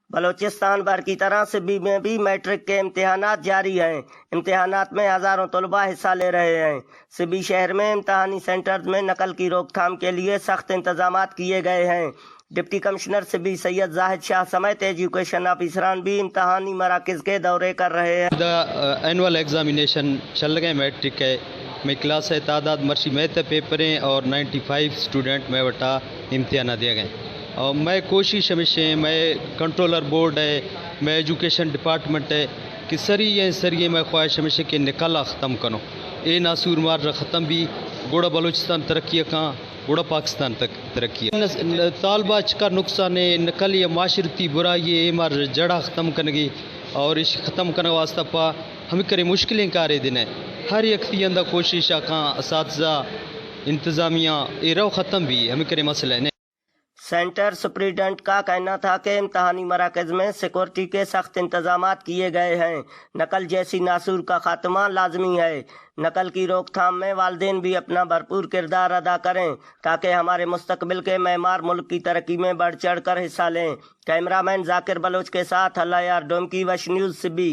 बलूचिस्तान भर की तरह सिब्बी में भी मैट्रिक के इम्तिहानात जारी हैं। इम्तिहानात में हज़ारों तलबा हिस्सा ले रहे हैं। सिब्बी शहर में इम्तिहानी सेंटर्स में नकल की रोकथाम के लिए सख्त इंतजामात किए गए हैं। डिप्टी कमिश्नर सिब्बी सैयद जाहिद शाह समेत एजुकेशन ऑफिसरान भी इम्तिहानी मराकज़ के दौरे कर रहे हैं। एनुअल एग्जामिनेशन चल रहे मैट्रिक है में क्लास है तादाद मर्शी में तो पेपरें और 95 स्टूडेंट में वटा इम्तिहान दिए गए और मैं कोशिश हमेशा मैं कंट्रोलर बोर्ड है मैं एजुकेशन डिपार्टमेंट है कि सरिये मैं ख्वाहिश हमेशा कि निकाला ख़त्म करो ए नासूर मार ख़त्म भी गोड़ा बलूचिस्तान तरक्की का गोड़ा पाकिस्तान तक तरक्की तालबा का नुकसान है नकल या माशरती बुराई है मार जड़ा ख़त्म करने और इस ख़त्म करने वास्ता पा हमें करे मुश्किलें कारे दिन है हर एक अंदा कोशिश का असातिज़ा इंतज़ामिया एरो ख़त्म भी हमें करे मसले ने। सेंटर सुप्रीडेंट का कहना था कि इम्तहानी मराकज़ में सिक्योरिटी के सख्त इंतजामात किए गए हैं। नकल जैसी नासूर का खात्मा लाजमी है। नकल की रोकथाम में वालिदैन भी अपना भरपूर किरदार अदा करें ताकि हमारे मुस्तकबिल के मेमार मुल्क की तरक्की में बढ़ चढ़ कर हिस्सा लें। कैमरामैन जाकिर बलोच के साथ अल्लाह यार डोम की वश न्यूज़ सिब्बी।